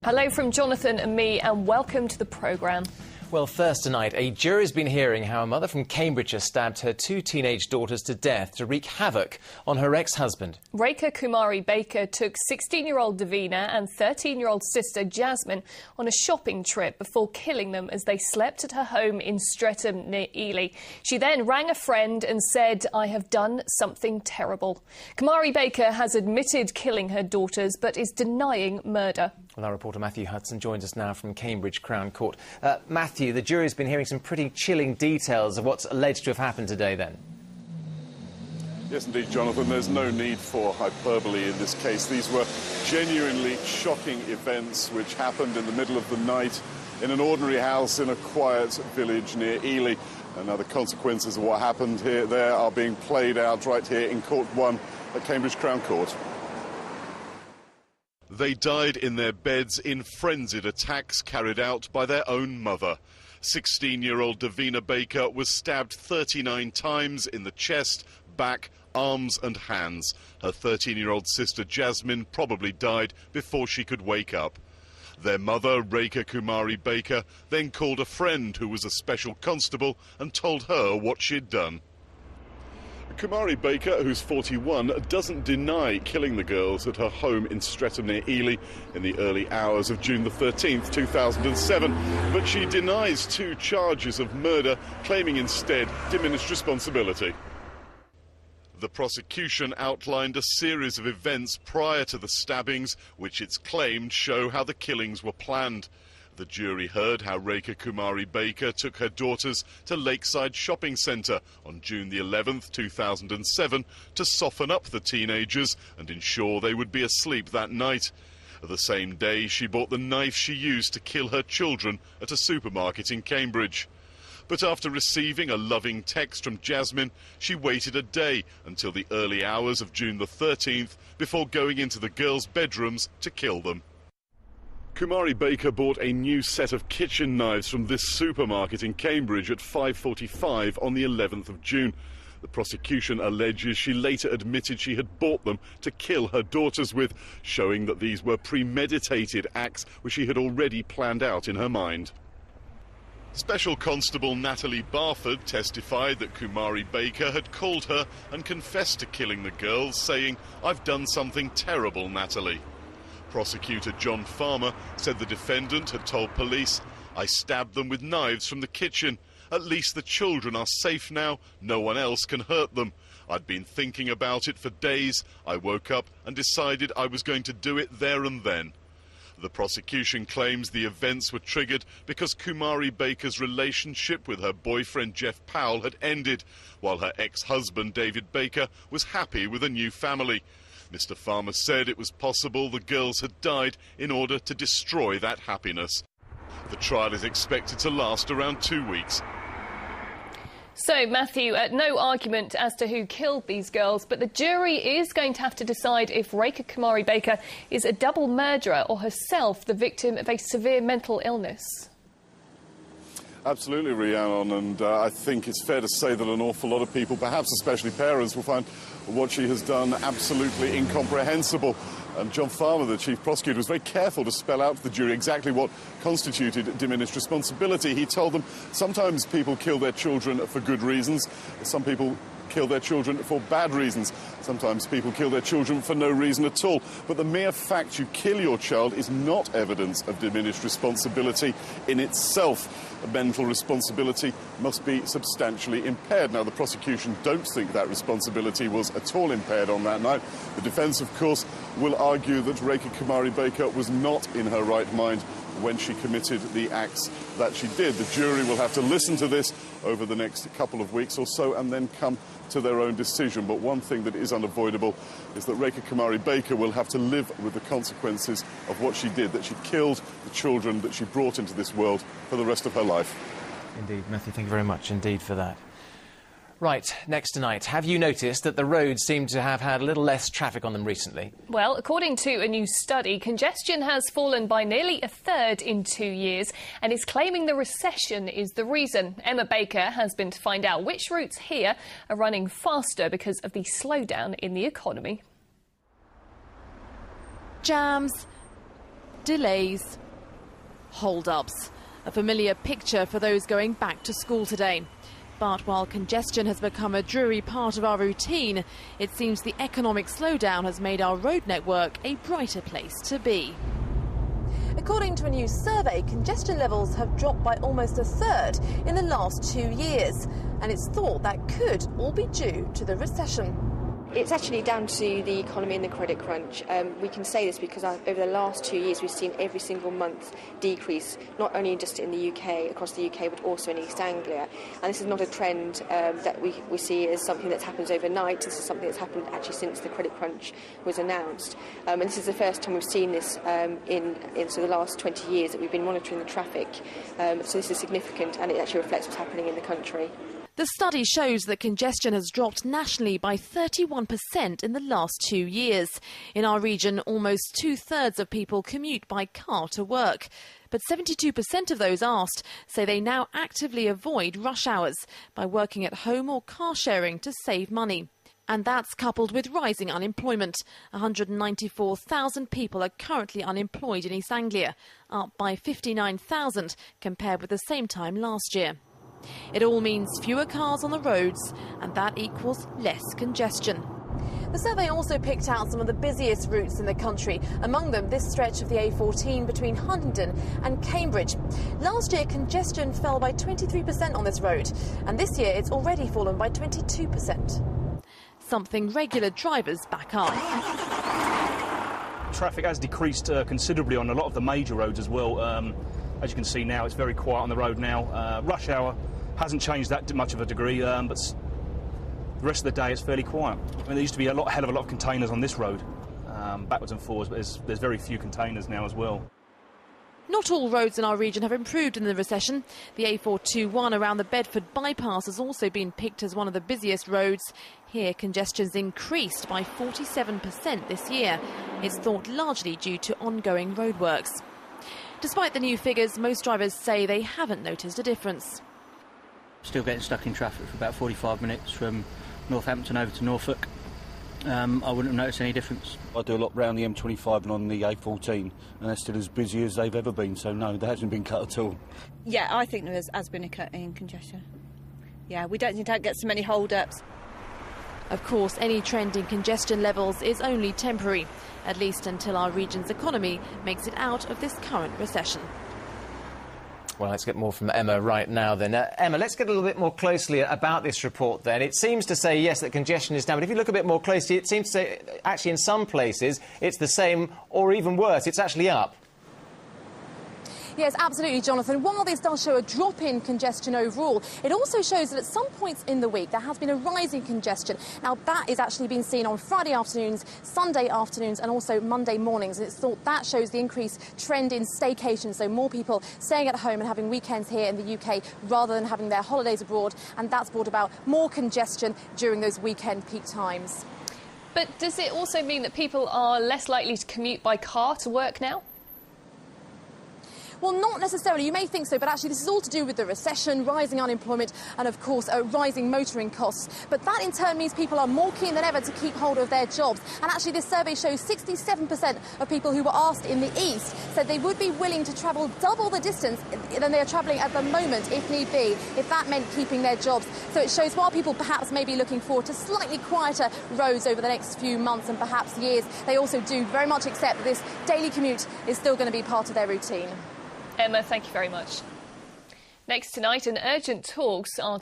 Hello from Jonathan and me, and welcome to the programme. Well, first tonight, a jury's been hearing how a mother from Cambridgeshire stabbed her two teenage daughters to death to wreak havoc on her ex-husband. Rekha Kumari Baker took 16-year-old Davina and 13-year-old sister Jasmine on a shopping trip before killing them as they slept at her home in Streatham near Ely. She then rang a friend and said, "I have done something terrible." Kumari Baker has admitted killing her daughters but is denying murder. Well, our reporter Matthew Hudson joins us now from Cambridge Crown Court. Matthew, the jury's been hearing some pretty chilling details of what's alleged to have happened today, then. Yes, indeed, Jonathan. There's no need for hyperbole in this case. These were genuinely shocking events which happened in the middle of the night in an ordinary house in a quiet village near Ely. And now the consequences of what happened there are being played out right here in Court 1 at Cambridge Crown Court. They died in their beds in frenzied attacks carried out by their own mother. 16-year-old Davina Baker was stabbed 39 times in the chest, back, arms and hands. Her 13-year-old sister Jasmine probably died before she could wake up. Their mother, Rekha Kumari Baker, then called a friend who was a special constable and told her what she'd done. Kumari Baker, who's 41, doesn't deny killing the girls at her home in Streatham near Ely in the early hours of June the 13th, 2007, but she denies 2 charges of murder, claiming instead diminished responsibility. The prosecution outlined a series of events prior to the stabbings, which it's claimed show how the killings were planned. The jury heard how Rekha Kumari Baker took her daughters to Lakeside Shopping Centre on June the 11th, 2007 to soften up the teenagers and ensure they would be asleep that night. The same day, she bought the knife she used to kill her children at a supermarket in Cambridge. But after receiving a loving text from Jasmine, she waited a day until the early hours of June the 13th before going into the girls' bedrooms to kill them. Kumari Baker bought a new set of kitchen knives from this supermarket in Cambridge at 5:45 on the 11th of June. The prosecution alleges she later admitted she had bought them to kill her daughters with, showing that these were premeditated acts which she had already planned out in her mind. Special Constable Natalie Barford testified that Kumari Baker had called her and confessed to killing the girls, saying, "I've done something terrible, Natalie." Prosecutor John Farmer said the defendant had told police, "I stabbed them with knives from the kitchen. At least the children are safe now. No one else can hurt them. I'd been thinking about it for days. I woke up and decided I was going to do it there and then." The prosecution claims the events were triggered because Kumari Baker's relationship with her boyfriend Jeff Powell had ended, while her ex-husband David Baker was happy with a new family. Mr. Farmer said it was possible the girls had died in order to destroy that happiness. The trial is expected to last around 2 weeks. So, Matthew, no argument as to who killed these girls, but the jury is going to have to decide if Rekha Kumari Baker is a double murderer or herself the victim of a severe mental illness. Absolutely, Rhiannon, and I think it's fair to say that an awful lot of people, perhaps especially parents, will find what she has done absolutely incomprehensible. And John Farmer, the chief prosecutor, was very careful to spell out to the jury exactly what constituted diminished responsibility. He told them sometimes people kill their children for good reasons, some people kill their children for bad reasons. Sometimes people kill their children for no reason at all. But the mere fact you kill your child is not evidence of diminished responsibility in itself. Mental responsibility must be substantially impaired. Now, the prosecution don't think that responsibility was at all impaired on that night. The defence, of course, will argue that Rekha Kumari Baker was not in her right mind when she committed the acts that she did. The jury will have to listen to this over the next couple of weeks or so and then come to their own decision. But one thing that is unavoidable is that Rekha Kumari Baker will have to live with the consequences of what she did, that she killed the children that she brought into this world for the rest of her life. Indeed, Matthew, thank you very much indeed for that. Right, next tonight, have you noticed that the roads seem to have had a little less traffic on them recently? Well, according to a new study, congestion has fallen by nearly a third in 2 years and is claiming the recession is the reason. Emma Baker has been to find out which routes here are running faster because of the slowdown in the economy. Jams, delays, hold-ups. A familiar picture for those going back to school today. But while congestion has become a dreary part of our routine, it seems the economic slowdown has made our road network a brighter place to be. According to a new survey, congestion levels have dropped by almost a third in the last 2 years. And it's thought that could all be due to the recession. It's actually down to the economy and the credit crunch. We can say this because over the last 2 years we've seen every single month decrease, not only just in the UK, across the UK, but also in East Anglia. And this is not a trend that we see as something that happens overnight. This is something that's happened actually since the credit crunch was announced. And this is the first time we've seen this in the last 20 years that we've been monitoring the traffic. So this is significant, and it actually reflects what's happening in the country. The study shows that congestion has dropped nationally by 31% in the last 2 years. In our region, almost two-thirds of people commute by car to work. But 72% of those asked say they now actively avoid rush hours by working at home or car sharing to save money. And that's coupled with rising unemployment. 194,000 people are currently unemployed in East Anglia, up by 59,000 compared with the same time last year. It all means fewer cars on the roads, and that equals less congestion. The survey also picked out some of the busiest routes in the country, among them this stretch of the A14 between Huntingdon and Cambridge. Last year, congestion fell by 23% on this road, and this year it's already fallen by 22%. Something regular drivers back up. Traffic has decreased considerably on a lot of the major roads as well. As you can see now, it's very quiet on the road now. Rush hour hasn't changed that much of a degree, but the rest of the day it's fairly quiet. I mean, there used to be hell of a lot of containers on this road, backwards and forwards, but there's very few containers now as well. Not all roads in our region have improved in the recession. The A421 around the Bedford bypass has also been picked as one of the busiest roads. Here, congestion's increased by 47% this year. It's thought largely due to ongoing roadworks. Despite the new figures, most drivers say they haven't noticed a difference. Still getting stuck in traffic for about 45 minutes from Northampton over to Norfolk. I wouldn't have noticed any difference. I do a lot round the M25 and on the A14, and they're still as busy as they've ever been, so no, there hasn't been cut at all. Yeah, I think there has been a cut in congestion. Yeah, we don't get so many hold-ups. Of course, any trend in congestion levels is only temporary, at least until our region's economy makes it out of this current recession. Well, let's get more from Emma right now then. Emma, let's get a little bit more closely about this report then. It seems to say, yes, that congestion is down, but if you look a bit more closely, it seems to say, actually, in some places, it's the same or even worse. It's actually up. Yes, absolutely, Jonathan. While this does show a drop in congestion overall, it also shows that at some points in the week there has been a rise in congestion. Now, that is actually being seen on Friday afternoons, Sunday afternoons and also Monday mornings. And it's thought that shows the increased trend in staycations, so more people staying at home and having weekends here in the UK rather than having their holidays abroad. And that's brought about more congestion during those weekend peak times. But does it also mean that people are less likely to commute by car to work now? Well, not necessarily. You may think so, but actually this is all to do with the recession, rising unemployment and, of course, rising motoring costs. But that, in turn, means people are more keen than ever to keep hold of their jobs. And actually this survey shows 67% of people who were asked in the East said they would be willing to travel double the distance than they are travelling at the moment, if need be, if that meant keeping their jobs. So it shows while people perhaps may be looking forward to slightly quieter roads over the next few months and perhaps years, they also do very much accept that this daily commute is still going to be part of their routine. Emma, thank you very much. Next tonight, an urgent talks are